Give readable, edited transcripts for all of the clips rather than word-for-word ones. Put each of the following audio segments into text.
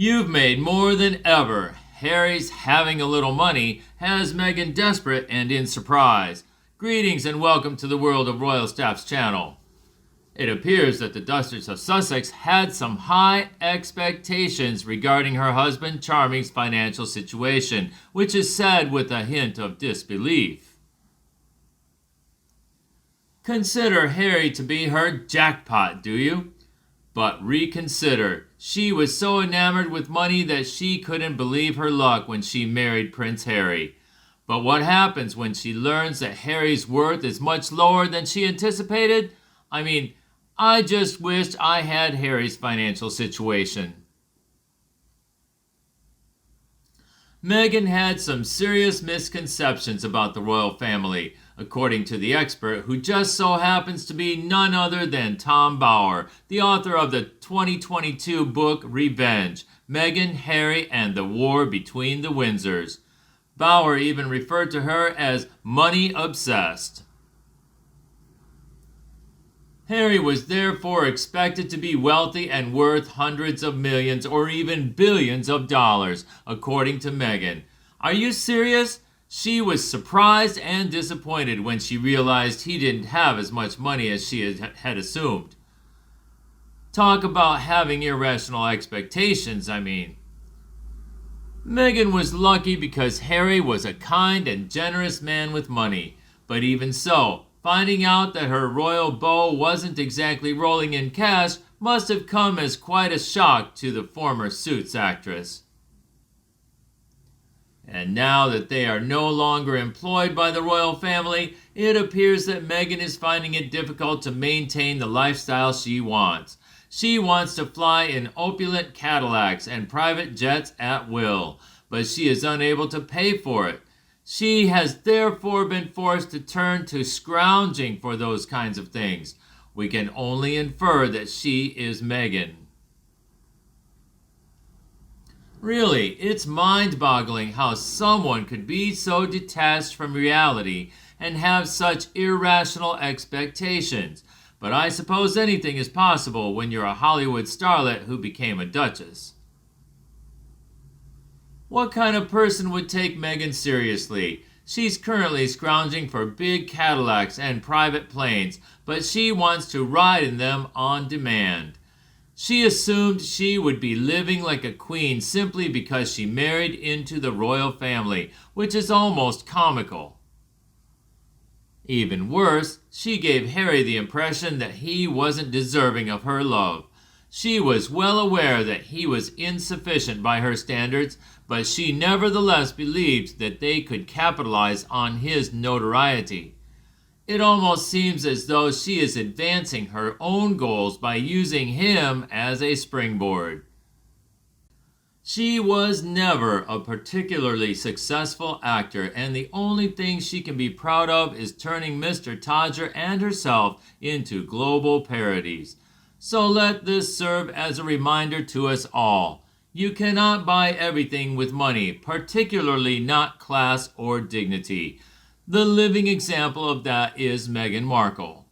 You've made more than ever. Harry's having a little money has Meghan desperate and in surprise. Greetings and welcome to the World of Royal Staff's channel. It appears that the Duchess of Sussex had some high expectations regarding her husband Charming's financial situation, which is said with a hint of disbelief. Consider Harry to be her jackpot, do you? But reconsider. She was so enamored with money that she couldn't believe her luck when she married Prince Harry. But what happens when she learns that Harry's worth is much lower than she anticipated? I just wished I had Harry's financial situation. Meghan had some serious misconceptions about the royal family, according to the expert, who just so happens to be none other than Tom Bower, the author of the 2022 book Revenge, Meghan, Harry, and the War Between the Windsors. Bower even referred to her as money obsessed. Harry was therefore expected to be wealthy and worth hundreds of millions or even billions of dollars, according to Meghan. Are you serious? She was surprised and disappointed when she realized he didn't have as much money as she had assumed. Talk about having irrational expectations, Meghan was lucky because Harry was a kind and generous man with money, but even so, finding out that her royal beau wasn't exactly rolling in cash must have come as quite a shock to the former Suits actress. And now that they are no longer employed by the royal family, it appears that Meghan is finding it difficult to maintain the lifestyle she wants. She wants to fly in opulent Cadillacs and private jets at will, but she is unable to pay for it. She has therefore been forced to turn to scrounging for those kinds of things. We can only infer that she is Meghan. Really, it's mind-boggling how someone could be so detached from reality and have such irrational expectations. But I suppose anything is possible when you're a Hollywood starlet who became a duchess. What kind of person would take Meghan seriously? She's currently scrounging for big Cadillacs and private planes, but she wants to ride in them on demand. She assumed she would be living like a queen simply because she married into the royal family, which is almost comical. Even worse, she gave Harry the impression that he wasn't deserving of her love. She was well aware that he was insufficient by her standards, but she nevertheless believed that they could capitalize on his notoriety. It almost seems as though she is advancing her own goals by using him as a springboard. She was never a particularly successful actor, and the only thing she can be proud of is turning Mr. Todger and herself into global parodies. So let this serve as a reminder to us all. You cannot buy everything with money, particularly not class or dignity. The living example of that is Meghan Markle.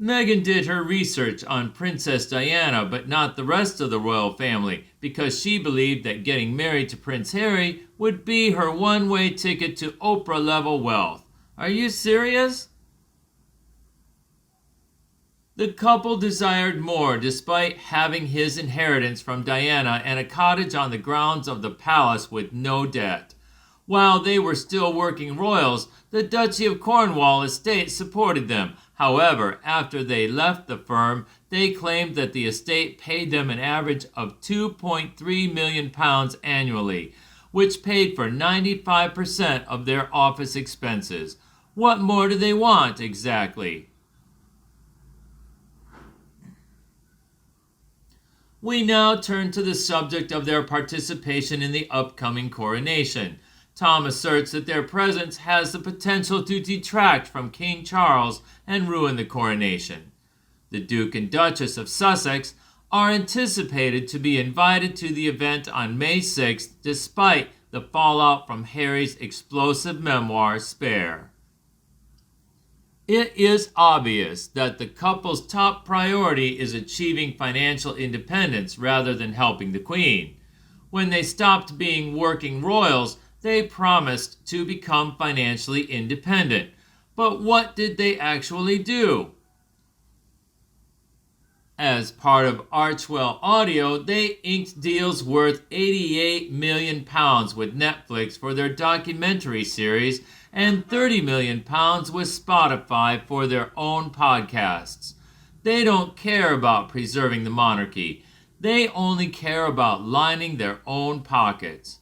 Meghan did her research on Princess Diana, but not the rest of the royal family, because she believed that getting married to Prince Harry would be her one-way ticket to Oprah-level wealth. Are you serious? The couple desired more despite having his inheritance from Diana and a cottage on the grounds of the palace with no debt. While they were still working royals, the Duchy of Cornwall estate supported them. However, after they left the firm, they claimed that the estate paid them an average of £2.3 million annually, which paid for 95% of their office expenses. What more do they want exactly? We now turn to the subject of their participation in the upcoming coronation. Tom asserts that their presence has the potential to detract from King Charles and ruin the coronation. The Duke and Duchess of Sussex are anticipated to be invited to the event on May 6th, despite the fallout from Harry's explosive memoir, Spare. It is obvious that the couple's top priority is achieving financial independence rather than helping the Queen. When they stopped being working royals, they promised to become financially independent. But what did they actually do? As part of Archwell Audio, they inked deals worth £88 million with Netflix for their documentary series and £30 million with Spotify for their own podcasts. They don't care about preserving the monarchy. They only care about lining their own pockets.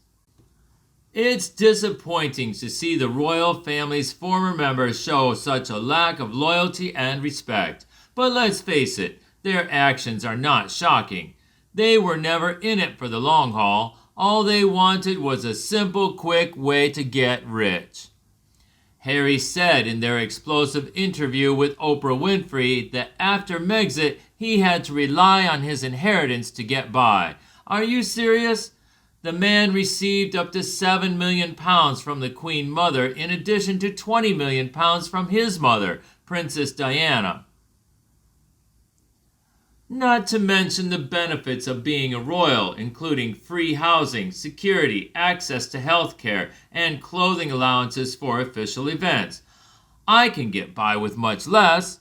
It's disappointing to see the royal family's former members show such a lack of loyalty and respect. But let's face it, their actions are not shocking. They were never in it for the long haul. All they wanted was a simple, quick way to get rich. Harry said in their explosive interview with Oprah Winfrey that after Megxit, he had to rely on his inheritance to get by. Are you serious? The man received up to £7 million from the Queen Mother in addition to £20 million from his mother, Princess Diana. Not to mention the benefits of being a royal, including free housing, security, access to health care, and clothing allowances for official events. I can get by with much less.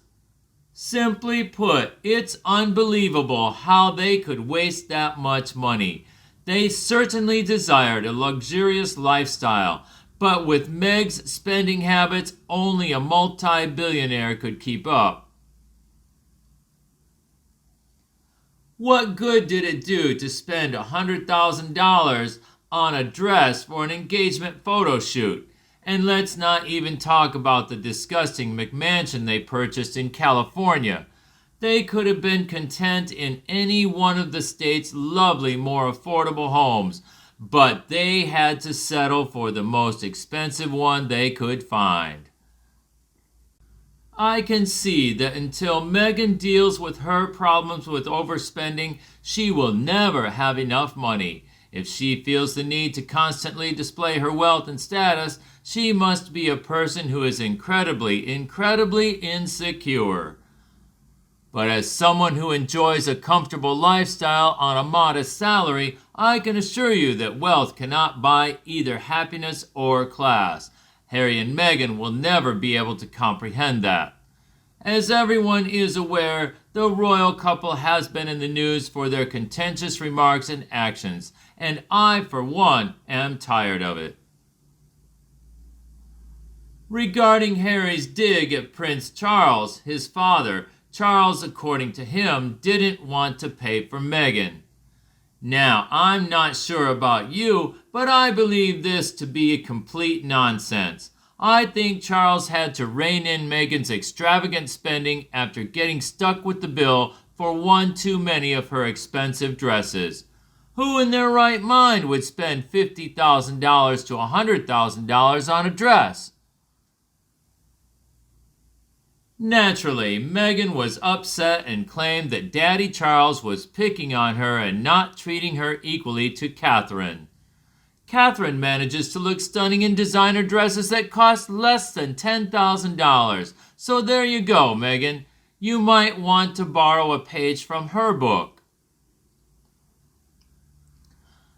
Simply put, it's unbelievable how they could waste that much money. They certainly desired a luxurious lifestyle, but with Meg's spending habits, only a multi-billionaire could keep up. What good did it do to spend $100,000 on a dress for an engagement photo shoot? And let's not even talk about the disgusting McMansion they purchased in California. They could have been content in any one of the state's lovely, more affordable homes, but they had to settle for the most expensive one they could find. I can see that until Meghan deals with her problems with overspending, she will never have enough money. If she feels the need to constantly display her wealth and status, she must be a person who is incredibly insecure. But as someone who enjoys a comfortable lifestyle on a modest salary, I can assure you that wealth cannot buy either happiness or class. Harry and Meghan will never be able to comprehend that. As everyone is aware, the royal couple has been in the news for their contentious remarks and actions, and I, for one, am tired of it. Regarding Harry's dig at Prince Charles, his father, Charles, according to him, didn't want to pay for Meghan. Now, I'm not sure about you, but I believe this to be complete nonsense. I think Charles had to rein in Meghan's extravagant spending after getting stuck with the bill for one too many of her expensive dresses. Who in their right mind would spend $50,000 to $100,000 on a dress? Naturally, Meghan was upset and claimed that Daddy Charles was picking on her and not treating her equally to Catherine. Catherine manages to look stunning in designer dresses that cost less than $10,000. So there you go, Meghan. You might want to borrow a page from her book.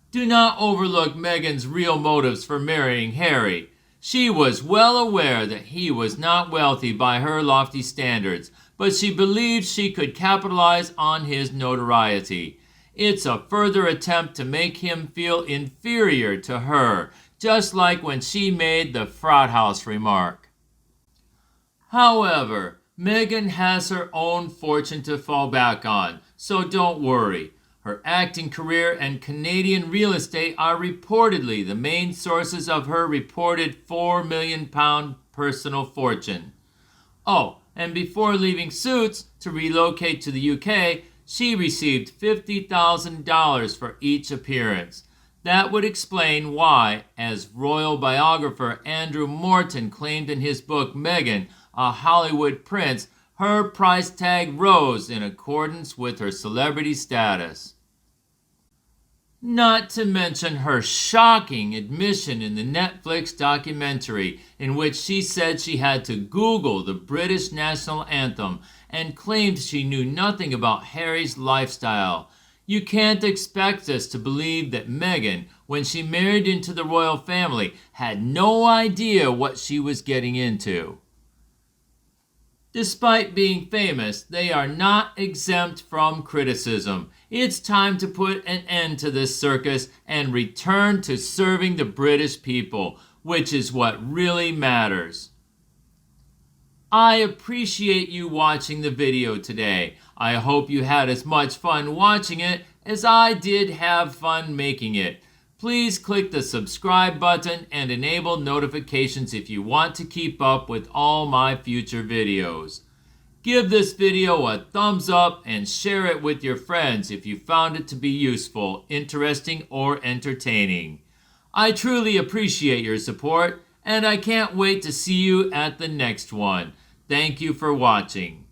Do not overlook Meghan's real motives for marrying Harry. She was well aware that he was not wealthy by her lofty standards, but she believed she could capitalize on his notoriety. It's a further attempt to make him feel inferior to her, just like when she made the frat house remark. However, Meghan has her own fortune to fall back on, so don't worry. Her acting career and Canadian real estate are reportedly the main sources of her reported £4 million personal fortune. Oh, and before leaving Suits to relocate to the UK, she received $50,000 for each appearance. That would explain why, as royal biographer Andrew Morton claimed in his book Meghan, a Hollywood Prince, her price tag rose in accordance with her celebrity status. Not to mention her shocking admission in the Netflix documentary, in which she said she had to Google the British national anthem and claimed she knew nothing about Harry's lifestyle. You can't expect us to believe that Meghan, when she married into the royal family, had no idea what she was getting into. Despite being famous, they are not exempt from criticism. It's time to put an end to this circus and return to serving the British people, which is what really matters. I appreciate you watching the video today. I hope you had as much fun watching it as I did have fun making it. Please click the subscribe button and enable notifications if you want to keep up with all my future videos. Give this video a thumbs up and share it with your friends if you found it to be useful, interesting, or entertaining. I truly appreciate your support, and I can't wait to see you at the next one. Thank you for watching.